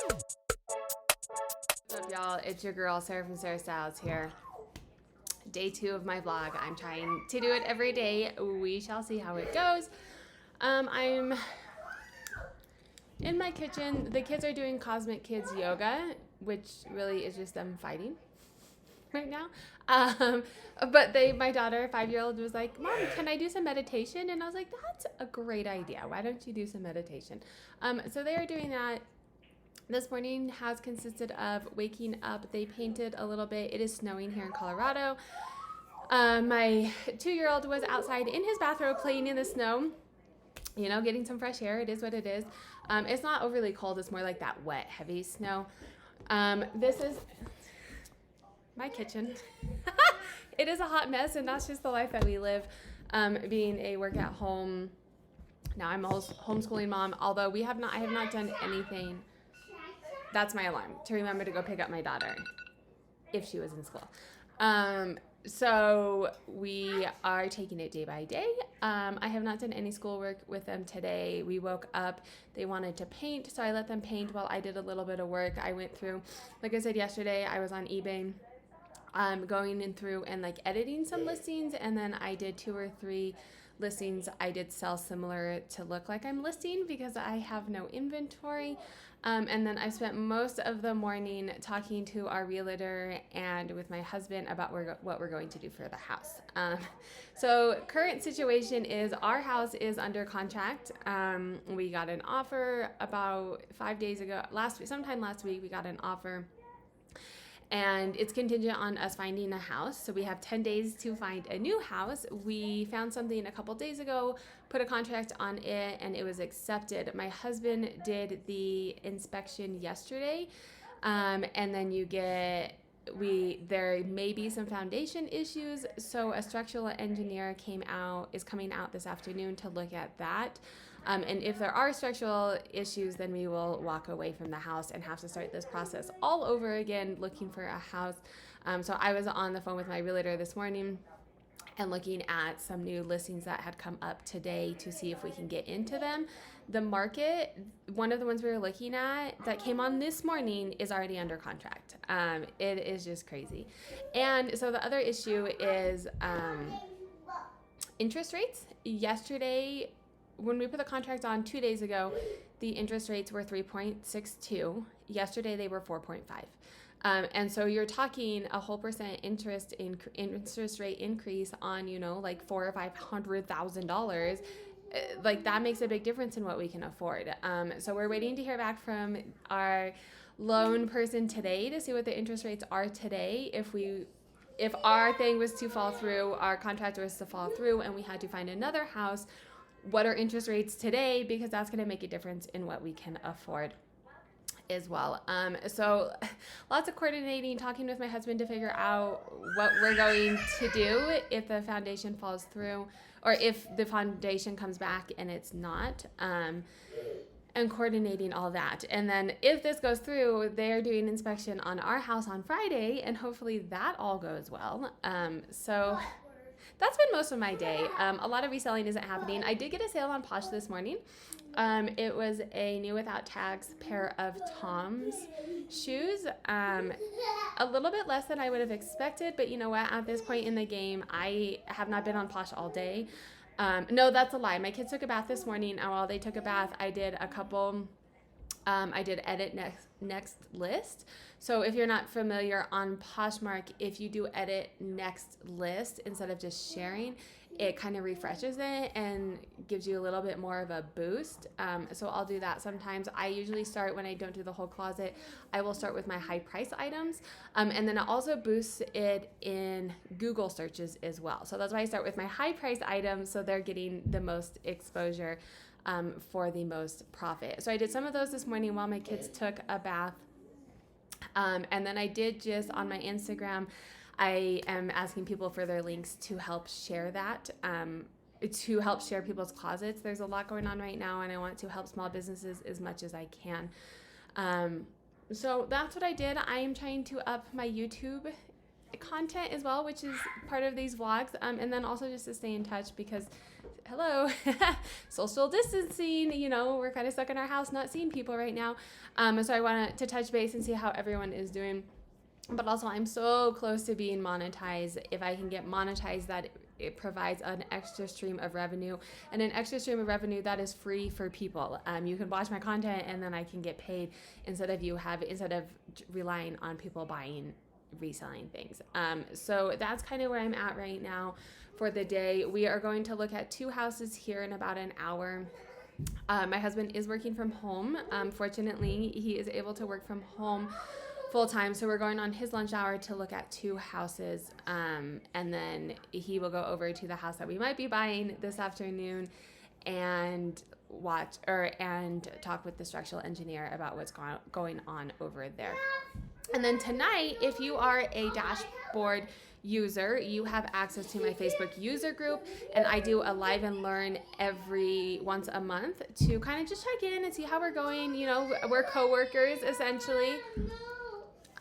What's up, y'all? It's your girl, Sarah from Sarah Styles here. Day 2 of my vlog. I'm trying to do it every day. We shall see how it goes. I'm in my kitchen. The kids are doing Cosmic Kids yoga, which really is just them fighting right now. But my daughter, 5-year-old, was like, Mom, can I do some meditation? And I was like, that's a great idea. Why don't you do some meditation? So they are doing that. This morning has consisted of waking up. They painted a little bit. It is snowing here in Colorado. My 2-year-old was outside in his bathrobe playing in the snow, getting some fresh air. It is what it is. It's not overly cold. It's more like that wet, heavy snow. This is my kitchen. It is a hot mess, and that's just the life that we live, being a work at home. Now I'm a homeschooling mom, although I have not done anything. That's my alarm to remember to go pick up my daughter if she was in school. So we are taking it day by day. I have not done any schoolwork with them today. We woke up, they wanted to paint, so I let them paint while I did a little bit of work. I went through, like I said yesterday, I was on eBay, going in through and editing some listings, and then I did 2 or 3 listings I did sell similar to look like I'm listing because I have no inventory. And then I spent most of the morning talking to our realtor and with my husband about what we're going to do for the house. So current situation is our house is under contract. We got an offer about 5 days ago, sometime last week we got an offer. And it's contingent on us finding a house. So we have 10 days to find a new house. We found something a couple days ago, put a contract on it, and it was accepted. My husband did the inspection yesterday. And then there may be some foundation issues. So a structural engineer is coming out this afternoon to look at that. And if there are structural issues, then we will walk away from the house and have to start this process all over again, looking for a house. So I was on the phone with my realtor this morning and looking at some new listings that had come up today to see if we can get into them. The market, one of the ones we were looking at that came on this morning, is already under contract. It is just crazy. And so the other issue is interest rates. Yesterday, when we put the contract on 2 days ago, the interest rates were 3.62. Yesterday, they were 4.5. And so you're talking a whole % interest rate increase on, $400,000 or $500,000. That makes a big difference in what we can afford. So we're waiting to hear back from our loan person today to see what the interest rates are today. If our thing was to fall through, our contract was to fall through, and we had to find another house, what are interest rates today? Because that's going to make a difference in what we can afford as well. So lots of coordinating, talking with my husband to figure out what we're going to do if the foundation falls through, or if the foundation comes back and it's not, and coordinating all that. And then if this goes through, they're doing inspection on our house on Friday, and hopefully that all goes well. So that's been most of my day. A lot of reselling isn't happening. I did get a sale on Posh this morning. It was a new without tags pair of Tom's shoes. A little bit less than I would have expected, but you know what? At this point in the game, I have not been on Posh all day. No, that's a lie. My kids took a bath this morning, and while they took a bath, I did edit next list. So if you're not familiar, on PoshMark, if you do edit next list instead of just sharing, it kind of refreshes it and gives you a little bit more of a boost. So I'll do that sometimes. I usually start, when I don't do the whole closet, I will start with my high price items. And then it also boosts it in Google searches as well. So that's why I start with my high price items, so they're getting the most exposure for the most profit. So I did some of those this morning while my kids took a bath. And then I did just on my Instagram, I am asking people for their links to help share that, to help share people's closets. There's a lot going on right now, and I want to help small businesses as much as I can. So that's what I did. I am trying to up my YouTube content as well, which is part of these vlogs, and then also just to stay in touch because hello, social distancing, you know, we're kind of stuck in our house not seeing people right now, so I wanted to touch base and see how everyone is doing. But also I'm so close to being monetized. If I can get monetized, that it provides an extra stream of revenue, and an extra stream of revenue that is free for people. You can watch my content and then I can get paid instead of relying on people buying, reselling things. So that's kind of where I'm at right now for the day. We are going to look at 2 houses here in about an hour. My husband is working from home. Fortunately, he is able to work from home full time, so we're going on his lunch hour to look at 2 houses, and then he will go over to the house that we might be buying this afternoon and talk with the structural engineer about what's going on over there. And then tonight, if you are a dashboard user, you have access to my Facebook user group, and I do a live and learn once a month to kind of just check in and see how we're going. You know, we're coworkers essentially.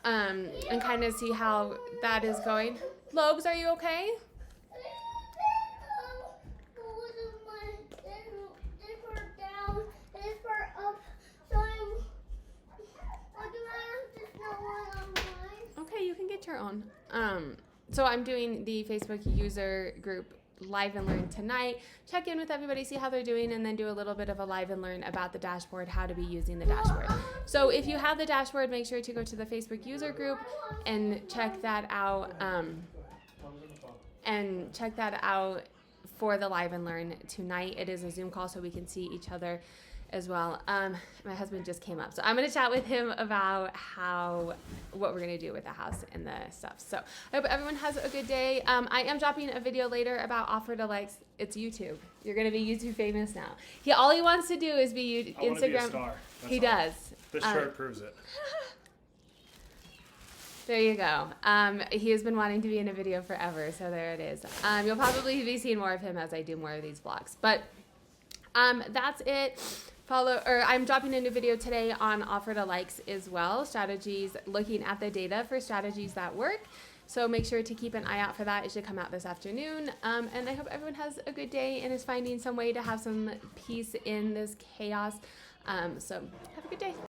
And kind of see how that is going. Lobes, are you okay? Okay, you can get your own. So I'm doing the Facebook user group live and learn tonight. Check in with everybody, see how they're doing, and then do a little bit of a live and learn about the dashboard, how to be using the dashboard. So if you have the dashboard, make sure to go to the Facebook user group and check that out. For the live and learn tonight. It is a Zoom call so we can see each other as well. My husband just came up, so I'm gonna chat with him about what we're gonna do with the house and the stuff. So I hope everyone has a good day. I am dropping a video later about offer to likes. It's YouTube. You're gonna be YouTube famous now. All he wants to do is be I wanna be a Instagram. star. That's He all. does. This shirt proves it. There you go. He has been wanting to be in a video forever, so there it is. You'll probably be seeing more of him as I do more of these vlogs. But that's it. I'm dropping a new video today on offer to likes as well. Strategies, looking at the data for strategies that work. So make sure to keep an eye out for that. It should come out this afternoon. And I hope everyone has a good day and is finding some way to have some peace in this chaos. So have a good day.